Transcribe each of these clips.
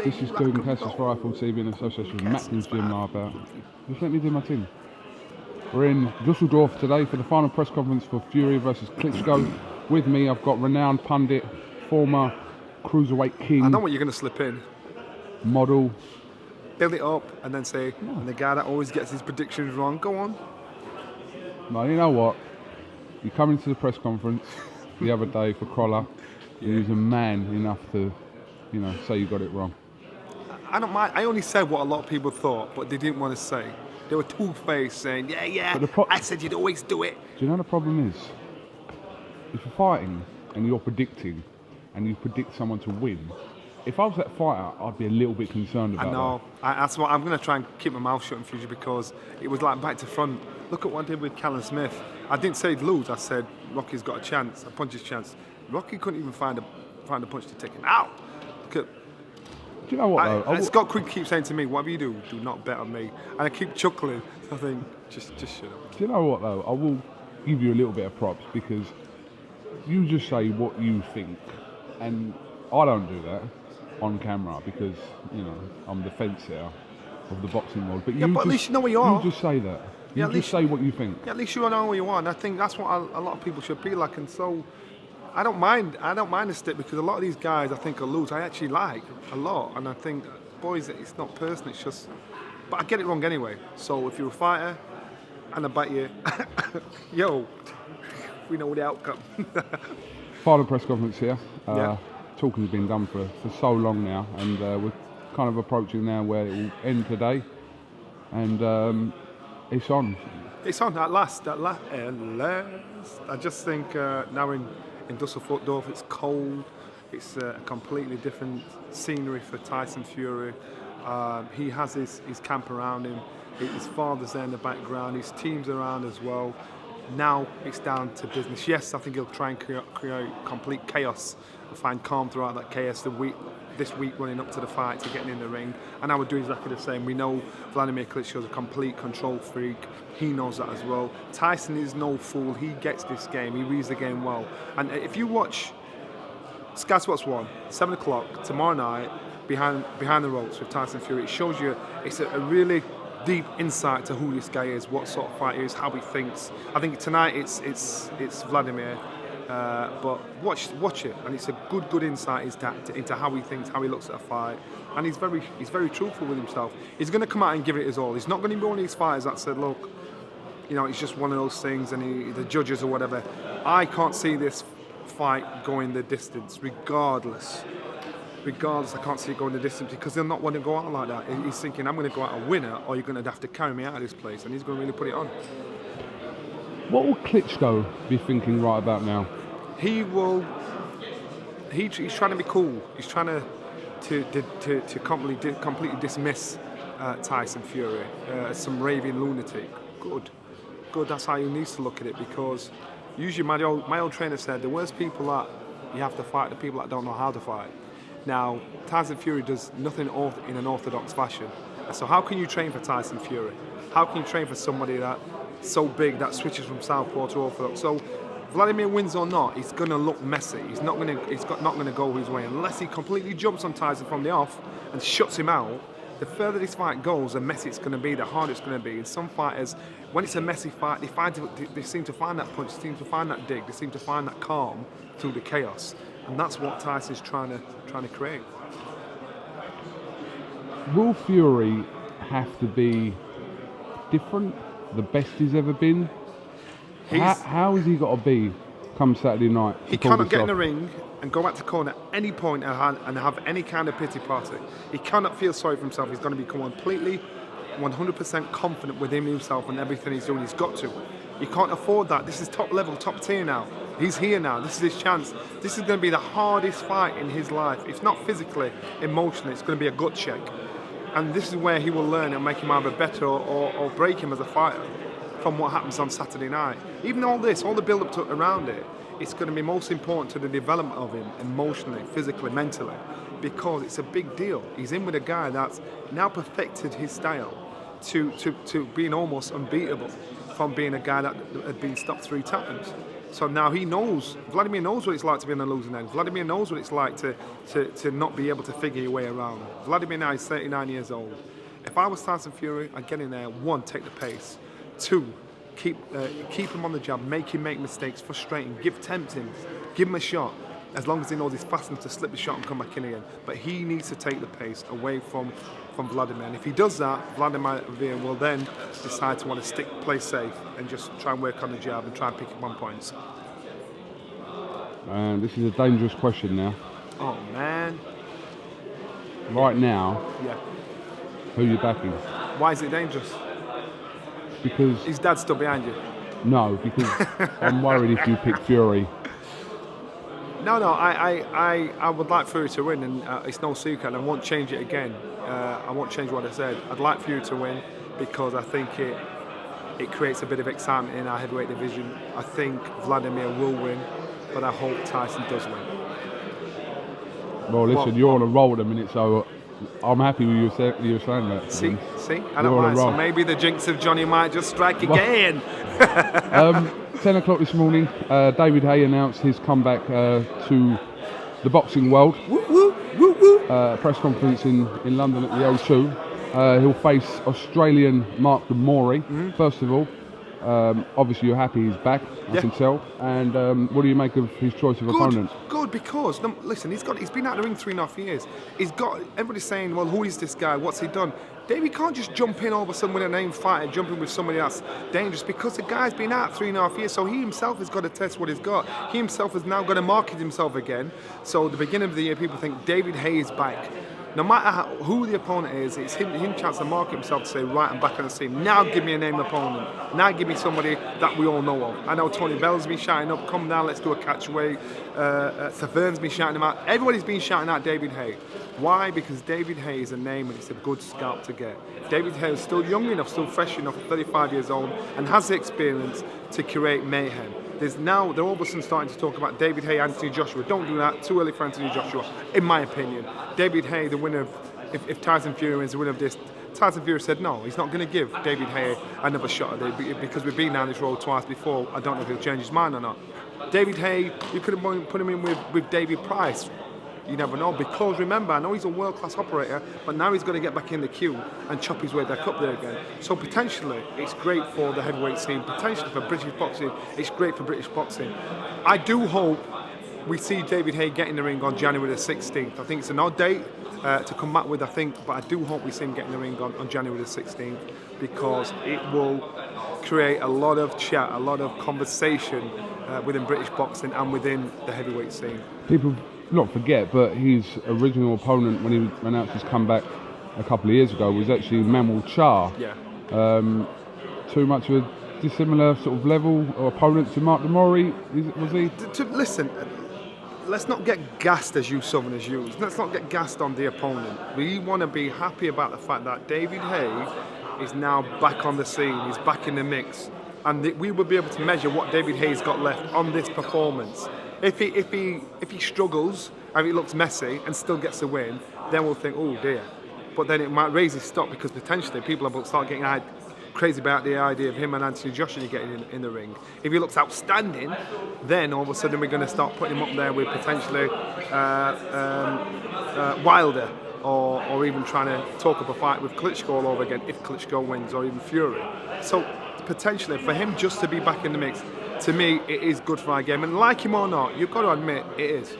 This is KUGAN CASSIUS Rifle TV in association with Macklin's Gym Marbout. Just let me do my thing. We're in Dusseldorf today for the final press conference for Fury versus Klitschko. With me, I've got renowned pundit, former cruiserweight king. I know what you're going to slip in. Model. Build it up and then say, and the guy that always gets his predictions wrong, go on. No, you know what? You come into the press conference the other day for CROLLA. Yeah. He was a man enough to, say you got it wrong. I don't mind. I only said what a lot of people thought, but they didn't want to say. They were two-faced saying, I said you'd always do it. Do you know the problem is? If you're fighting and you're predicting and you predict someone to win, if I was that fighter, I'd be a little bit concerned about that. I know. That's what I'm going to try and keep my mouth shut in future, because it was like back to front. Look at what I did with Callum Smith. I didn't say he'd lose. I said Rocky's got a chance, a puncher's chance. Rocky couldn't even find a punch to take him out. Look at. Do you know what though? Scott Quick keeps saying to me, whatever you do not bet on me. And I keep chuckling. So I think, just shut up. Do you know what though? I will give you a little bit of props, because you just say what you think. And I don't do that on camera because, I'm the fence here of the boxing world. But at least you know where you are. You just say that. You just say what you think. Yeah, at least you know where you are. And I think that's what a lot of people should be like. And so I don't mind the stick, because a lot of these guys I think will lose. I actually like a lot, and I think, boys, it's not personal. It's just, but I get it wrong anyway. So if you're a fighter, and I bet you, we know the outcome. Final press conference here. Talking's been done for so long now, and we're kind of approaching now where it will end today, and it's on. It's on at last. At last. I just think now in Dusseldorf, it's cold. It's a completely different scenery for Tyson Fury. He has his camp around him. His father's there in the background. His team's around as well. Now it's down to business. Yes, I think he'll try and create complete chaos and find calm throughout that chaos this week running up to the fight, to getting in the ring. And I would do exactly the same. We know Vladimir Klitschko is a complete control freak. He knows that as well. Tyson is no fool. He gets this game. He reads the game well. And if you watch Sky Sports 1, 7 o'clock tomorrow night, behind the ropes with Tyson Fury, it shows you it's a really deep insight to who this guy is, what sort of fighter he is, how he thinks. I think tonight it's Vladimir, but watch it, and it's a good insight into how he thinks, how he looks at a fight, and he's very truthful with himself. He's going to come out and give it his all. He's not going to be one of these fighters that said, look, it's just one of those things, and the judges or whatever. I can't see this fight going the distance, regardless, I can't see it going the distance, because they'll not want to go out like that. He's thinking, I'm going to go out a winner, or you're going to have to carry me out of this place, and he's going to really put it on. What will Klitschko be thinking right about now? He's trying to be cool. He's trying to completely dismiss Tyson Fury as some raving lunatic. Good. That's how he needs to look at it, because usually my old trainer said the worst people that you have to fight are the people that don't know how to fight. Now, Tyson Fury does nothing in an orthodox fashion. So how can you train for Tyson Fury? How can you train for somebody that's so big that switches from southpaw to orthodox? So Vladimir wins or not, he's going to look messy. He's not going to go his way unless he completely jumps on Tyson from the off and shuts him out. The further this fight goes, the messy it's going to be, the harder it's going to be. And some fighters, when it's a messy fight, they seem to find that punch, they seem to find that dig, they seem to find that calm through the chaos. And that's what Tyson's trying to create. Will Fury have to be different, the best he's ever been? How has he got to be come Saturday night? He cannot get in the ring and go back to corner at any point and have any kind of pity party. He cannot feel sorry for himself. He's going to be completely 100% confident within himself and everything he's doing. He's got to. He can't afford that. This is top level, top tier now. He's here now. This is his chance. This is going to be the hardest fight in his life. If not physically, emotionally, it's going to be a gut check. And this is where he will learn and make him either better or break him as a fighter from what happens on Saturday night. Even all the build-up around it, it's going to be most important to the development of him emotionally, physically, mentally, because it's a big deal. He's in with a guy that's now perfected his style to being almost unbeatable from being a guy that had been stopped 3 times. So now Vladimir knows what it's like to be on the losing end. Vladimir knows what it's like to not be able to figure your way around. Vladimir now is 39 years old. If I was Tyson Fury, I'd get in there, 1, take the pace, 2, keep him on the jab, make him make mistakes, frustrate him, tempt him, give him a shot, as long as he knows he's fast enough to slip the shot and come back in again. But he needs to take the pace away from Vladimir. And if he does that, Vladimir will then decide to want to play safe and just try and work on the jab and try and pick up on points. And this is a dangerous question now. Oh, man. Right now, yeah. Who are you backing? Why is it dangerous? Because... His dad's still behind you? No, because I'm worried if you pick Fury. No, I would like Fury to win, and it's no secret, and I won't change it again. I won't change what I said. I'd like Fury to win because I think it creates a bit of excitement in our heavyweight division. I think Vladimir will win, but I hope Tyson does win. Well, listen, you're on a roll at the minute, so I'm happy with you saying that. See, I don't mind. So maybe the jinx of Johnny might just strike again. 10 o'clock this morning, David Haye announced his comeback to the boxing world. Press conference in London at the O2. He'll face Australian Mark Demori. First of all, obviously you're happy he's back, I can tell. And what do you make of his choice of opponent? Good, because listen, he's been out of the ring 3.5 years. Everybody's saying, well, who is this guy? What's he done? David can't just jump in all of a sudden with a name fighter, jump in with somebody that's dangerous, because the guy's been out 3.5 years, so he himself has got to test what he's got. He himself has now got to market himself again. So at the beginning of the year, people think David Haye is back. No matter who the opponent is, it's him chance to market himself to say, right, I'm back on the scene. Now give me a name opponent. Now give me somebody that we all know of. I know Tony Bell's been shouting up, come down, let's do a catchweight. Savern's been shouting him out. Everybody's been shouting out David Haye. Why? Because David Haye is a name and it's a good scalp to get. David Haye is still young enough, still fresh enough, 35 years old, and has the experience to create mayhem. They're all of a sudden starting to talk about David Haye, Anthony Joshua. Don't do that. Too early for Anthony Joshua, in my opinion. David Haye, the winner of, if Tyson Fury is the winner of this, Tyson Fury said no, he's not going to give David Haye another shot at it because we've been down this road twice before. I don't know if he'll change his mind or not. David Haye, you could have put him in with David Price. You never know, because remember, I know he's a world-class operator, but now he's got to get back in the queue and chop his way back up there again. So potentially, it's great for the heavyweight scene. Potentially for British boxing, it's great for British boxing. I do hope we see David Haye get in the ring on January the 16th. I think it's an odd date to come back with, but I do hope we see him get in the ring on January the 16th, because it will create a lot of chat, a lot of conversation within British boxing and within the heavyweight scene. People not forget, but his original opponent when he announced his comeback a couple of years ago was actually Manuel Char. Yeah. Too much of a dissimilar sort of level or opponent to Mark Demori, was he? Listen, let's not get gassed as you Southerners use. Let's not get gassed on the opponent. We want to be happy about the fact that David Haye is now back on the scene. He's back in the mix, and we will be able to measure what David Haye's got left on this performance. If he struggles and it looks messy and still gets a win, then we'll think, oh dear. But then it might raise his stock, because potentially people will start getting crazy about the idea of him and Anthony Joshua getting in the ring. If he looks outstanding, then all of a sudden we're going to start putting him up there with potentially Wilder, or even trying to talk up a fight with Klitschko all over again if Klitschko wins, or even Fury. So potentially for him just to be back in the mix, to me, it is good for our game. And like him or not, you've got to admit, it is.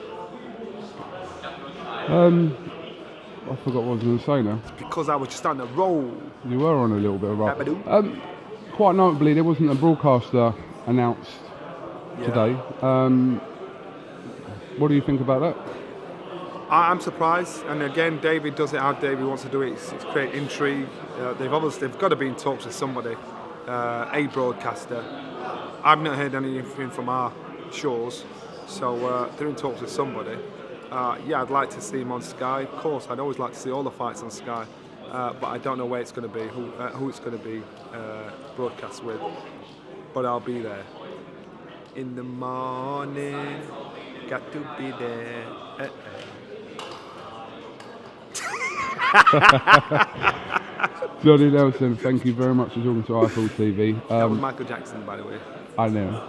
I forgot what I was going to say now. It's because I was just on a roll. You were on a little bit of a roll. Quite notably, there wasn't a broadcaster announced today. What do you think about that? I'm surprised, and again, David does it how David wants to do it. It's create intrigue. They've got to be in talks with somebody, a broadcaster. I've not heard anything from our shores, so they're in talks with somebody. Yeah, I'd like to see him on Sky. Of course, I'd always like to see all the fights on Sky, but I don't know where it's going to be, who it's going to be broadcast with. But I'll be there. In the morning, got to be there. Johnny Nelson, thank you very much for talking to iFull TV. That was Michael Jackson, by the way. I know.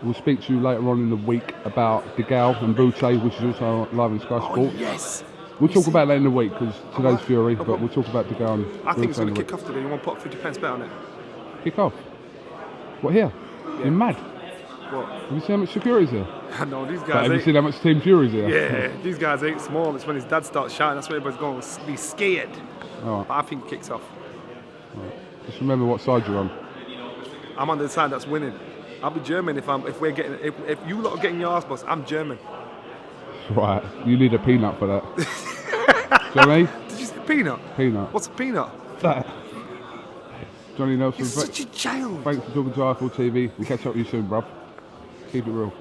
We'll speak to you later on in the week about De Gaulle and Boucher, which is also live in Sky Oh, Sports. yes. We'll talk about that in the week because today's Alright. Fury, No but we'll talk about De Gaulle and I think it's Boucher in going the to kick week. off today. You want to put 50 pence bet on it? Kick off. What here? Yeah. You're mad. What? Have you seen how much security's here? I know, these But guys have you ain't... seen how much Team Fury's here? Yeah, these guys ain't small. It's when his dad starts shouting, that's when everybody's going to be scared. Alright. But I think it kicks off. Just remember what side you're on. I'm on the side that's winning. I'll be German if you lot are getting your arse bust. I'm German. Right. You need a peanut for that. Do you know what I mean? Did you say peanut? Peanut. What's a peanut? That. Johnny Nelson, You're such a child. thanks for talking to iFull TV. We'll catch up with you soon, bruv. Keep it real.